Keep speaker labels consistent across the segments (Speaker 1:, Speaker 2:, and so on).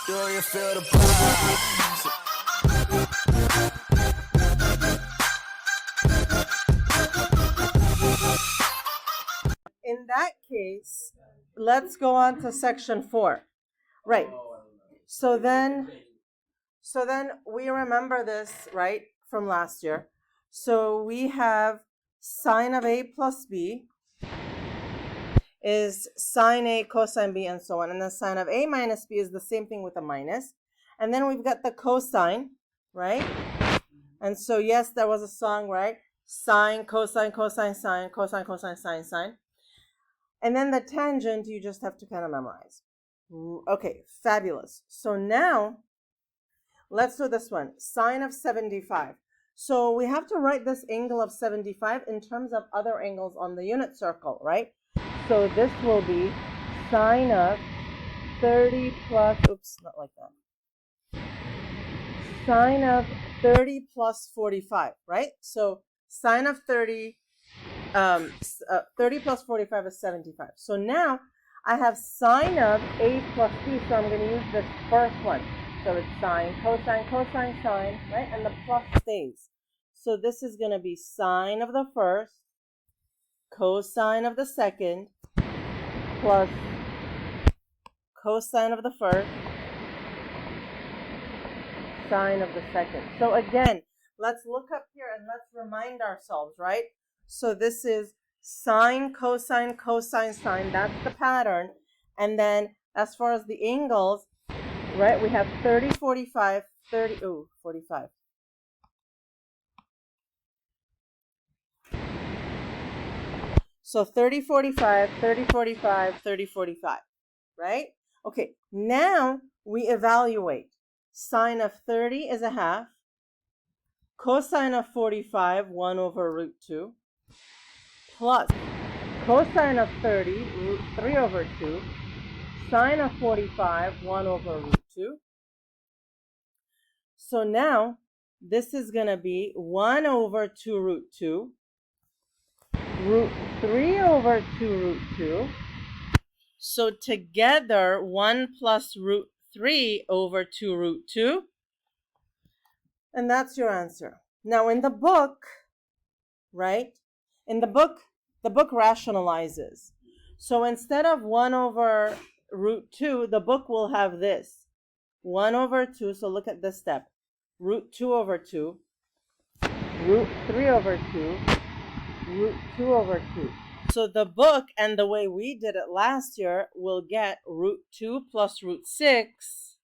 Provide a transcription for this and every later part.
Speaker 1: Do you feel the vibes?
Speaker 2: In that case, let's go on to section 4. Right. So then we remember this, right, from last year. So we have sine of A plus B is sine A cosine B and so on. And then sine of A minus B is the same thing with a minus. And then we've got the cosine, right? And so yes, there was a song, right? Sine, cosine, cosine, sine, cosine, cosine, sine, sine. And then the tangent, you just have to kind of memorize. Okay, fabulous. So now, let's do this one. Sine of 75. So we have to write this angle of 75 in terms of other angles on the unit circle, right? So this will be sine of 30 plus, oops, not like that. Sine of 30 plus 45, right? So sine of 30 plus 45 is 75. So now I have sine of A plus B, so I'm going to use this first one. So it's sine, cosine, cosine, sine, right? And the plus stays. So this is going to be sine of the first, cosine of the second, plus cosine of the first, sine of the second. So again, let's look up here and let's remind ourselves, right? So this is sine, cosine, cosine, sine. That's the pattern. And then as far as the angles, right, we have 30, 45, 30, 45. So 30, 45, 30, 45, 30, 45, right? Okay, now we evaluate. Sine of 30 is a half. Cosine of 45, 1 over root 2. Plus cosine of 30, root 3 over 2. Sine of 45, 1 over root 2. So now, this is going to be 1 over 2 root 2. Root 3 over 2 root 2. So together, 1 plus root 3 over 2 root 2. And that's your answer. Now in the book, right? In the book rationalizes. So instead of 1 over root 2, the book will have this. 1 over 2, so look at this step. Root 2 over 2, root 3 over 2, root 2 over 2. So the book, and the way we did it last year, will get root 2 plus root 6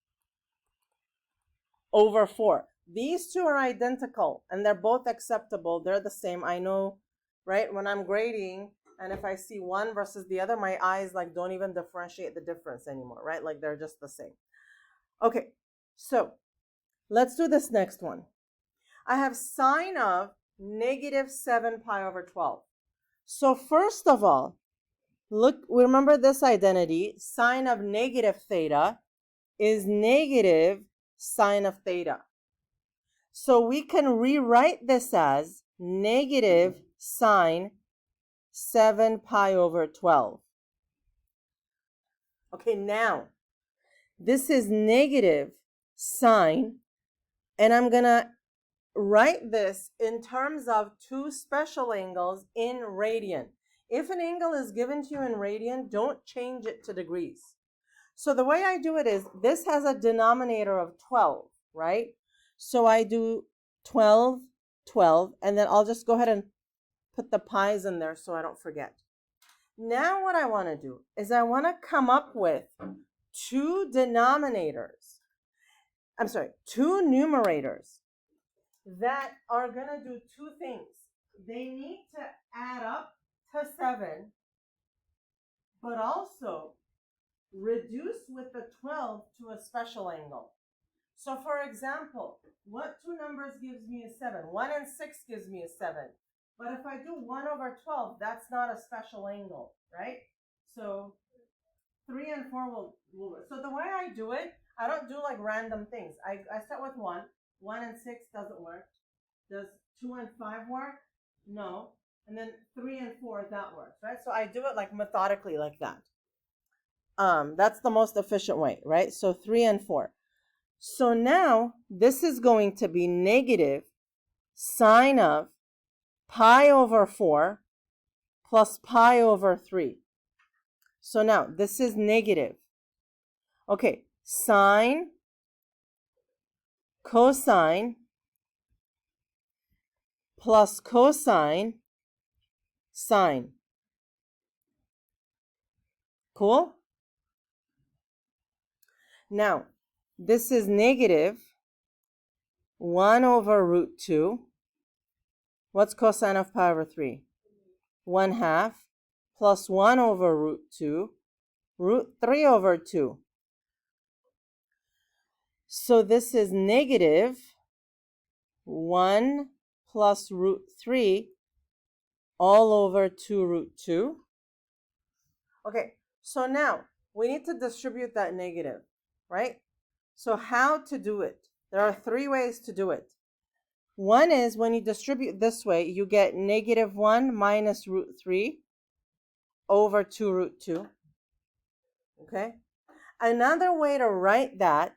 Speaker 2: over 4. These two are identical, and they're both acceptable. They're the same. I know, right? When I'm grading, and if I see one versus the other, my eyes like don't even differentiate the difference anymore, right? Like they're just the same. Okay, so let's do this next one. I have sine of negative 7 pi over 12. So first of all, look, remember this identity. Sine of negative theta is negative sine of theta. So we can rewrite this as negative sine 7 pi over 12. Okay, now, this is negative sine, and I'm going to write this in terms of two special angles in radian. If an angle is given to you in radian, don't change it to degrees. So the way I do it is, this has a denominator of 12, right? So I do 12, 12, and then I'll just go ahead and put the pi's in there so I don't forget. Now what I want to do is I want to come up with two numerators that are going to do two things. They need to add up to 7, but also reduce with the 12 to a special angle. So for example, what two numbers gives me a 7? 1 and 6 gives me a 7. But if I do 1 over 12, that's not a special angle, right? So 3 and 4 will work. So the way I do it, I don't do like random things. I start with 1. 1 and 6 doesn't work. Does 2 and 5 work? No. And then 3 and 4, that works, right? So I do it like methodically like that. That's the most efficient way, right? So 3 and 4. So now this is going to be negative sine of pi over 4 plus pi over 3. So now this is negative. Okay, sine, cosine, plus cosine, sine. Cool? Now, this is negative 1 over root 2. What's cosine of pi over 3? 1/2 plus 1 over root 2, root 3 over 2. So this is negative 1 plus root 3 all over 2 root 2. Okay, so now we need to distribute that negative, right? So how to do it? There are 3 ways to do it. One is when you distribute this way, you get negative 1 minus root 3 over 2 root 2. Okay? Another way to write that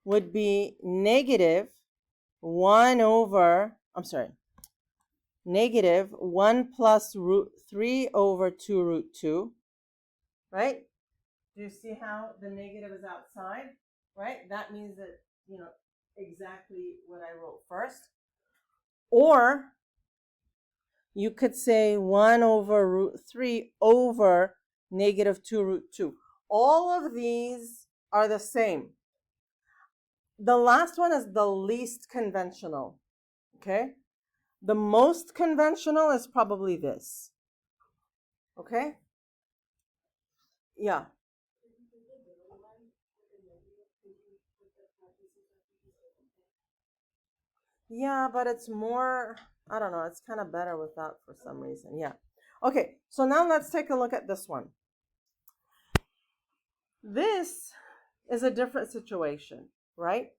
Speaker 2: would be negative 1 plus root 3 over 2 root 2, right? Do you see how the negative is outside, right? That means that, exactly what I wrote first. Or you could say 1 over root 3 over negative 2 root 2. All of these are the same. The last one is the least conventional, okay? The most conventional is probably this, okay? Yeah. Yeah, but it's more, I don't know, it's kind of better with that for some reason. Yeah. Okay, so now let's take a look at this one. This is a different situation, right?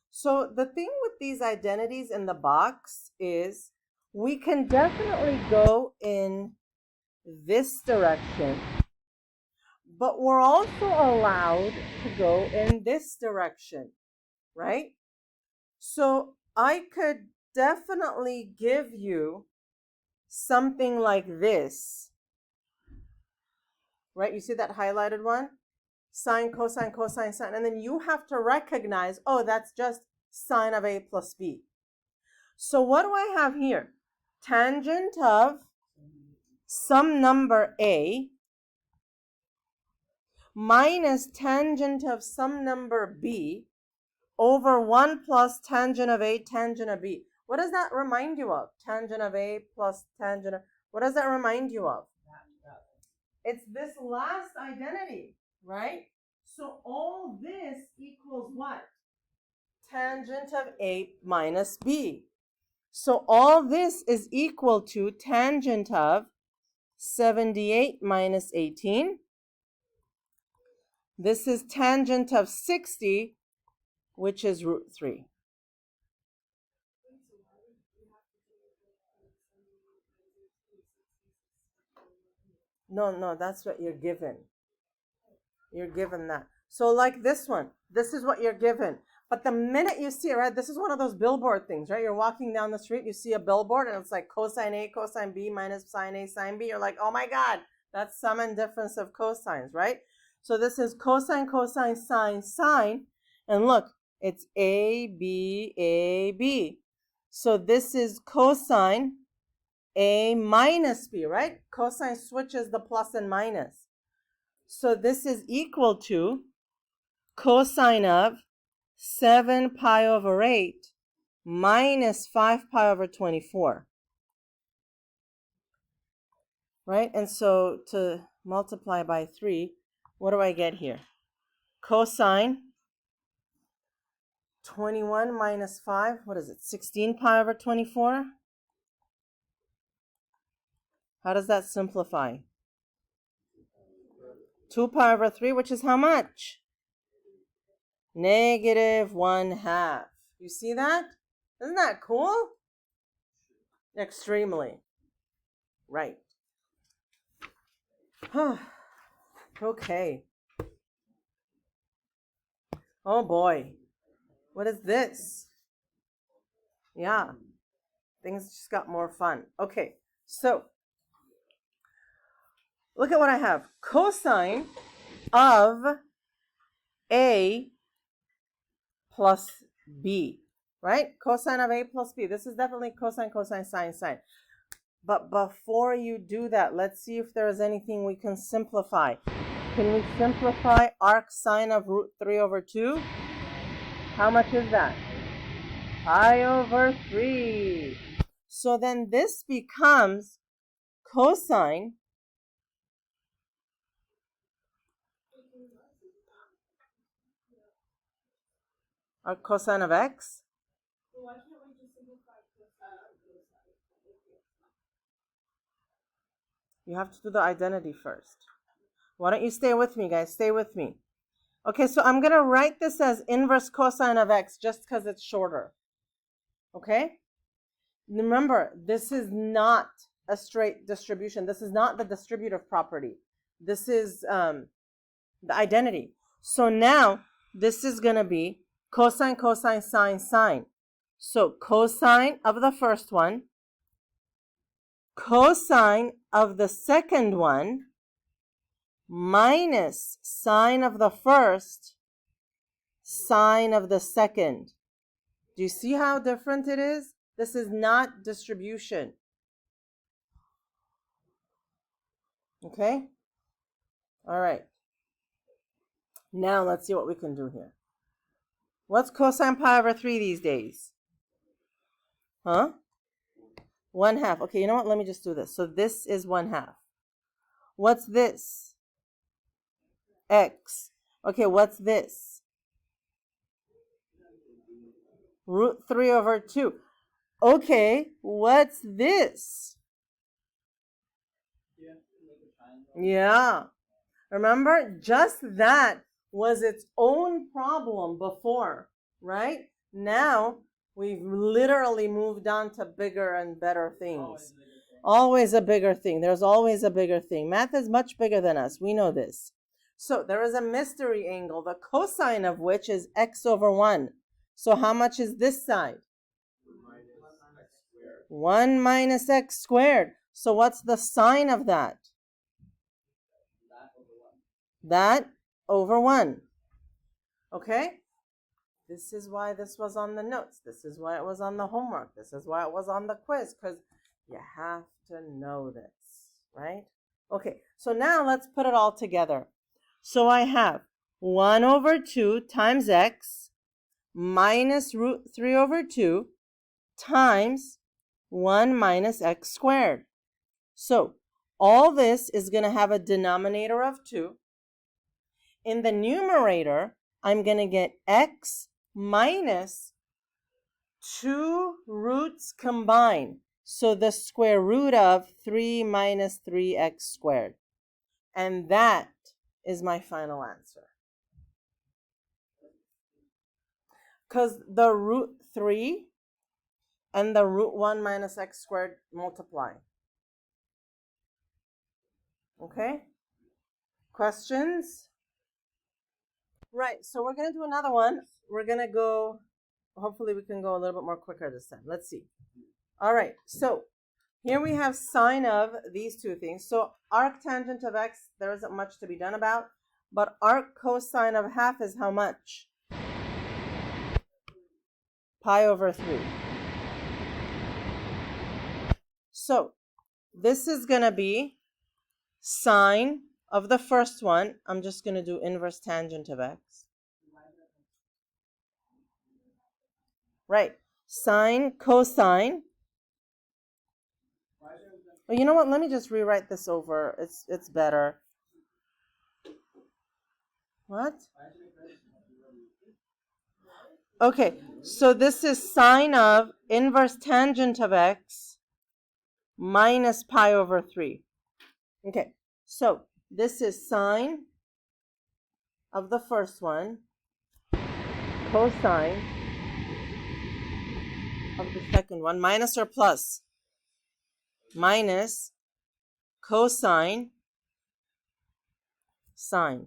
Speaker 2: So the thing with these identities in the box is we can definitely go in this direction, but we're also allowed to go in this direction, right? So I could definitely give you something like this, right? You see that highlighted one? Sine, cosine, cosine, sine. And then you have to recognize, oh, that's just sine of A plus B. So what do I have here? Tangent of some number A minus tangent of some number B over 1 plus tangent of A, tangent of B. What does that remind you of? Tangent of A plus tangent of... What does that remind you of? It's this last identity, right? So all this equals what? Tangent of A minus B. So all this is equal to tangent of 78 minus 18. This is tangent of 60, which is root 3. No, that's what you're given. You're given that. So like this one, this is what you're given. But the minute you see it, right, this is one of those billboard things, right? You're walking down the street, you see a billboard, and it's like cosine A, cosine B minus sine A, sine B. You're like, oh my God, that's sum and difference of cosines, right? So this is cosine, cosine, sine, sine. And look, it's A, B, A, B. So this is cosine A minus B, right? Cosine switches the plus and minus. So this is equal to cosine of 7 pi over 8 minus 5 pi over 24. Right? And so to multiply by 3, what do I get here? Cosine 21 minus 5, what is it? 16 pi over 24? How does that simplify? 2 pi over 3, which is how much? Negative 1/2. You see that? Isn't that cool? Extremely. Right. Okay. Oh boy. What is this? Yeah. Things just got more fun. Okay. So look at what I have. Cosine of A plus B. Right? Cosine of A plus B. This is definitely cosine, cosine, sine, sine. But before you do that, let's see if there is anything we can simplify. Can we simplify arc sine of root 3 over 2? How much is that? Pi over 3. So then this becomes cosine or cosine of x. You have to do the identity first. Why don't you stay with me, guys? Stay with me. Okay, so I'm going to write this as inverse cosine of x just because it's shorter. Okay? Remember, this is not a straight distribution. This is not the distributive property. This is the identity. So now this is going to be cosine, cosine, sine, sine. So cosine of the first one, cosine of the second one, minus sine of the first, sine of the second. Do you see how different it is? This is not distribution. Okay? All right. Now let's see what we can do here. What's cosine pi over 3 these days? Huh? 1/2. Okay, you know what? Let me just do this. So this is 1/2. What's this? X. Okay, what's this? Root 3 over 2. Okay, what's this? Yeah. Remember, just that was its own problem before, right? Now we've literally moved on to bigger and better things. Always a bigger thing. There's always a bigger thing. Math is much bigger than us. We know this. So there is a mystery angle, the cosine of which is x over 1. So how much is this side? 1 minus x squared. So what's the sine of that? That over 1. Okay? This is why this was on the notes. This is why it was on the homework. This is why it was on the quiz, because you have to know this, right? Okay, so now let's put it all together. So I have 1 over 2 times x minus root 3 over 2 times 1 minus x squared. So all this is going to have a denominator of 2. In the numerator, I'm going to get x minus 2 roots combined. So the square root of 3 minus 3x squared. And that is my final answer. Because the root 3 and the root 1 minus x squared multiply. Okay? Questions? Right, so we're going to do another one. We're going to go, hopefully we can go a little bit more quicker this time. Let's see. All right, so here we have sine of these two things. So arc tangent of x, there isn't much to be done about. But arc cosine of half is how much? Pi over 3. So this is going to be sine of the first one. I'm just going to do inverse tangent of x. Right. Sine, cosine. Well, you know what? Let me just rewrite this over. It's better. What? Okay, so this is sine of inverse tangent of x minus pi over 3. Okay, so this is sine of the first one, cosine of the second one, minus or plus? Minus cosine sine.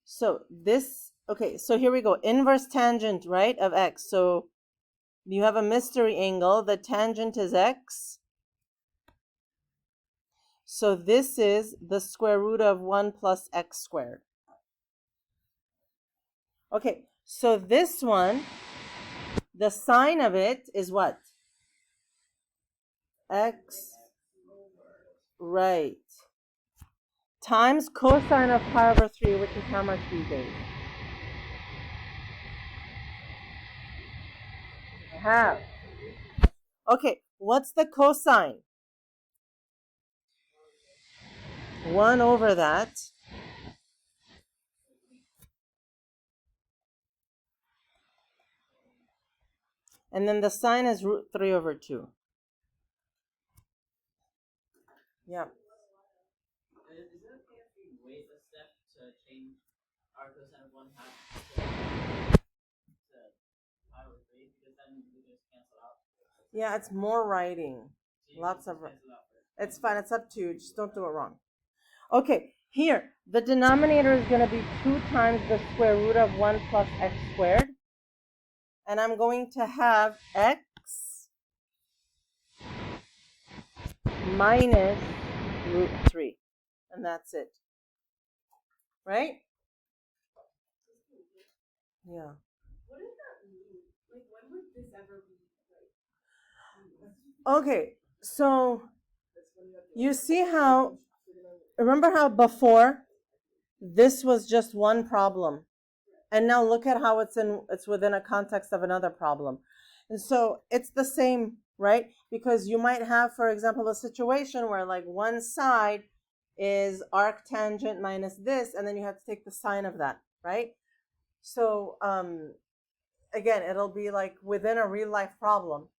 Speaker 2: So this, okay, so here we go. Inverse tangent, right, of x. So you have a mystery angle. The tangent is x. So this is the square root of 1 plus x squared. Okay, so this one, the sine of it is what? X, right, times cosine of pi over 3, which is how much these days? Half. Okay, what's the cosine? 1 over that. And then the sine is root 3 over 2. Yeah.
Speaker 3: Is it okay if we wait a step to change our cosine of 1/2 to pi over 3? Because then we just cancel out.
Speaker 2: Yeah, it's more writing.
Speaker 3: So
Speaker 2: Lots of.
Speaker 3: cancel out for it.
Speaker 2: It's fine. It's up to you. Just don't do it wrong. Okay, here. The denominator is going to be 2 times the square root of 1 plus x squared. And I'm going to have x minus root 3. And that's it. Right? Yeah.
Speaker 4: What does that mean? Like, when would this ever be,
Speaker 2: Okay, so you see how, remember how before this was just one problem, and now look at how it's within a context of another problem. And so it's the same, right? Because you might have, for example, a situation where like one side is arctangent minus this, and then you have to take the sine of that, right? So again, it'll be like within a real life problem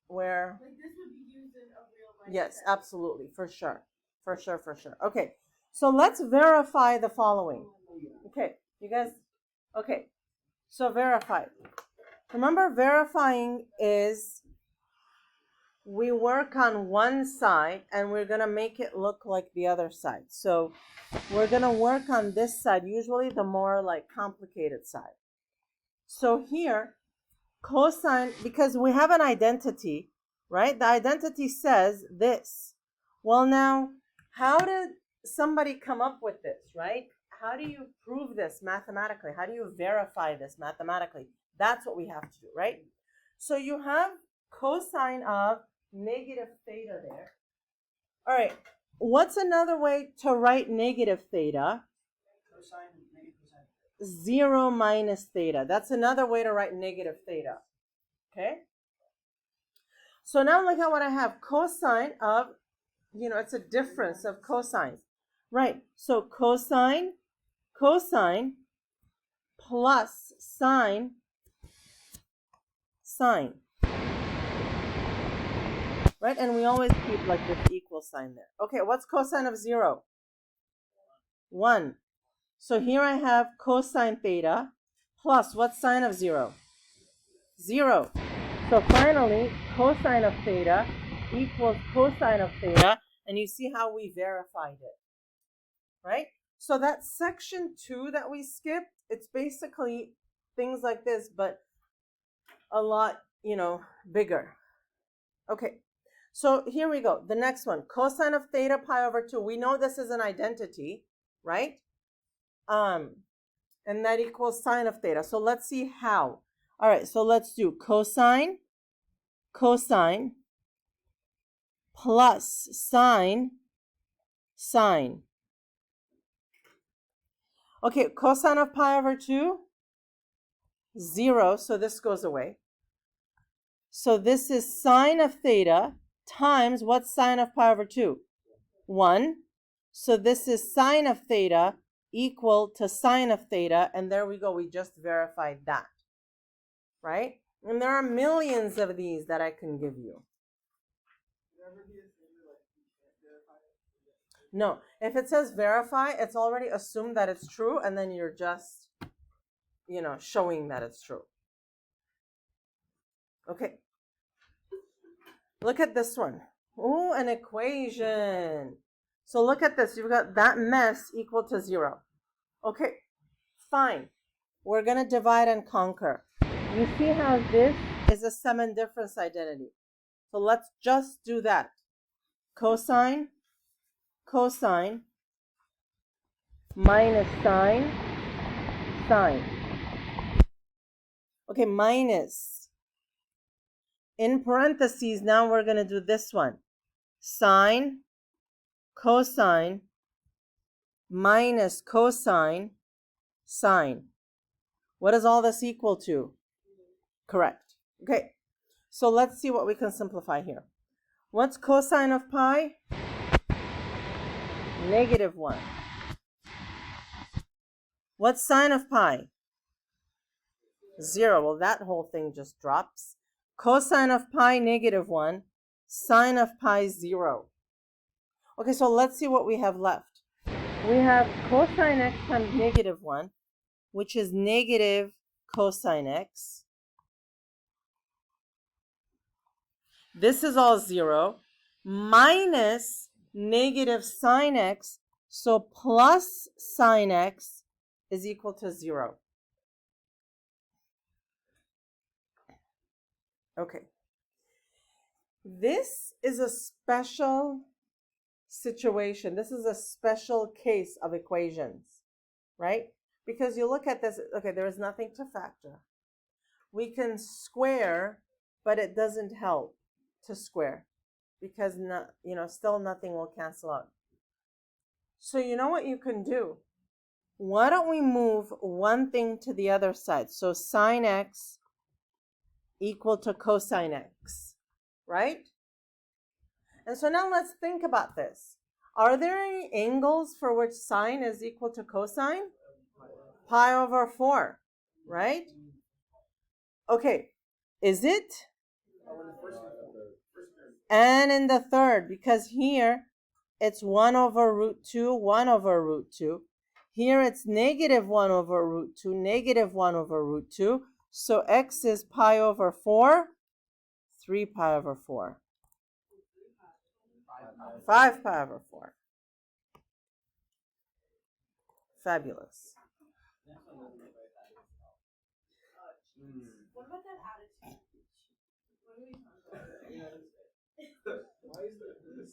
Speaker 2: where,
Speaker 4: like, this would be used in a real life
Speaker 2: yes,
Speaker 4: setting.
Speaker 2: absolutely, for sure. Okay, so let's verify the following. Okay, you guys, okay, so verify. Remember, verifying is we work on one side and we're going to make it look like the other side. So we're going to work on this side, usually the more like complicated side. So here, cosine, because we have an identity, right? The identity says this. Well, now, how did somebody come up with this, right? How do you prove this mathematically? How do you verify this mathematically? That's what we have to do, right? So you have cosine of negative theta there. All right, what's another way to write negative theta?
Speaker 3: Cosine, negative cosine.
Speaker 2: 0 minus theta. That's another way to write negative theta. Okay? So now look at what I have. Cosine of, it's a difference of cosines. Right. So cosine plus sine. Right? And we always keep like this equal sign there. Okay, what's cosine of 0? 1. So here I have cosine theta plus what's sine of 0? 0. So finally, cosine of theta equals cosine of theta, and you see how we verified it, right? So that section 2 that we skipped, it's basically things like this, but a lot, bigger. Okay, so here we go. The next one, cosine of theta pi over 2. We know this is an identity, right? And that equals sine of theta. So let's see how. All right, so let's do cosine plus sine. Okay, cosine of pi over 2, 0, so this goes away. So this is sine of theta times what's sine of pi over 2? 1. So this is sine of theta equal to sine of theta, and there we go, we just verified that, right? And there are millions of these that I can give you. No, if it says verify, it's already assumed that it's true, and then you're just, showing that it's true. Okay. Look at this one. Oh, an equation. So look at this. You've got that mess equal to 0. Okay, fine. We're going to divide and conquer. You see how this is a sum and difference identity. So let's just do that. Cosine, cosine, minus sine, sine. Okay, minus. In parentheses, now we're going to do this one. Sine, cosine, minus cosine, sine. What is all this equal to? Correct. Okay, so let's see what we can simplify here. What's cosine of pi? -1. What's sine of pi? 0. Well, that whole thing just drops. Cosine of pi, -1. Sine of pi, 0. Okay, so let's see what we have left. We have cosine x times -1, which is negative cosine x. This is all 0. Minus negative sine x. So plus sine x is equal to 0. Okay. This is a special situation. This is a special case of equations, right? Because you look at this, okay, there is nothing to factor. We can square, but it doesn't help to square because still nothing will cancel out. So you know what you can do? Why don't we move one thing to the other side? So sine x equal to cosine x, right? And so now let's think about this. Are there any angles for which sine is equal to cosine? Pi over 4, right? Okay, is it? And in the third, because here it's 1 over root 2, 1 over root 2. Here it's -1 over root 2, -1 over root 2. So x is pi over 4, 3 pi over 4. 5 pi over 4. Fabulous.
Speaker 4: What about that attitude? What are we talking about?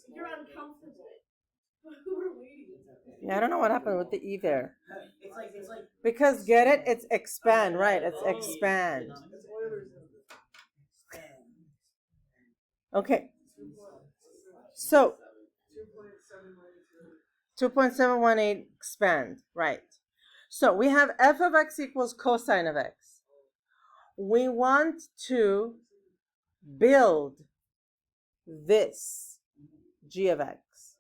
Speaker 4: You're uncomfortable. We're waiting.
Speaker 2: Yeah, I don't know what happened with the E there.
Speaker 3: It's like
Speaker 2: Because get it? It's expand, right? It's expand. Okay. So 2.718 expand, right? So we have f of x equals cosine of x. We want to build this g of x.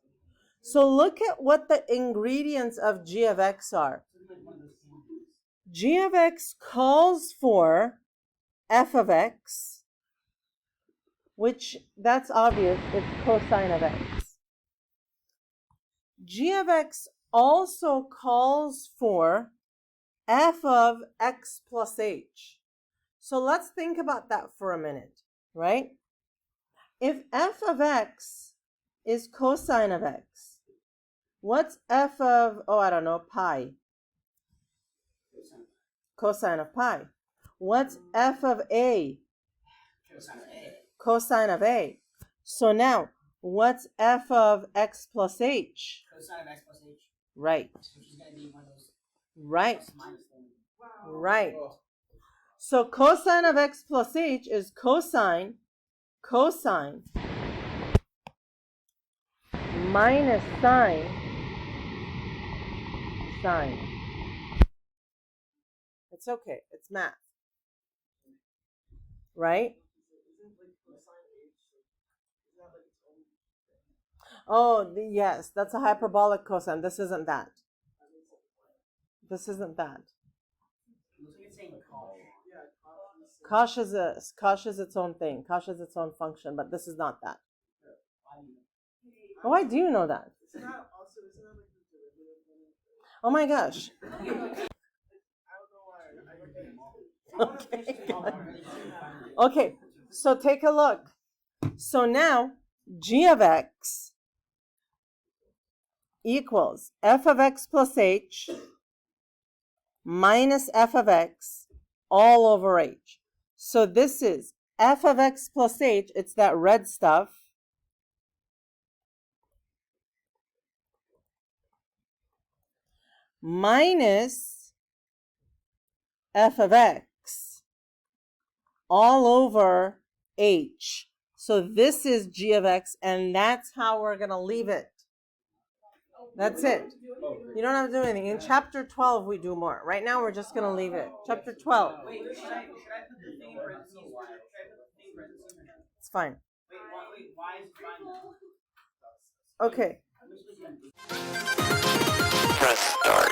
Speaker 2: So look at what the ingredients of g of x are. G of x calls for f of x, which that's obvious, it's cosine of x. G of x also calls for f of x plus h. So let's think about that for a minute, right? If f of x is cosine of x, what's f of, pi? Cosine of pi. What's f of a? Cosine of a. So now, what's f of x plus h?
Speaker 3: cosine of x plus h,
Speaker 2: Right.
Speaker 3: which is going to be one of those
Speaker 2: Right.
Speaker 3: plus minus things.
Speaker 2: Right. So cosine of x plus h is cosine minus sine. It's okay. It's math. Right? Oh, yes. That's a hyperbolic cosine. This isn't that. This isn't that.
Speaker 3: Looks like it's saying cosh.
Speaker 2: Cosh is its own thing. Cosh is its own function, but this is not that. Oh, I do know that. Oh my gosh. Okay. Okay, so take a look. So now, g of x equals f of x plus h minus f of x all over h. So this is f of x plus h, it's that red stuff, minus f of x all over h. So this is g of x, and that's how we're going to leave it. That's it. You don't have to do anything. In chapter 12, we do more. Right now, we're just going to leave it. Chapter 12.
Speaker 3: Wait, should I put the thing in parentheses? Should I put the thing in parentheses or no?
Speaker 2: It's fine.
Speaker 3: Wait, why is it fine now?
Speaker 2: Okay.
Speaker 1: Press start.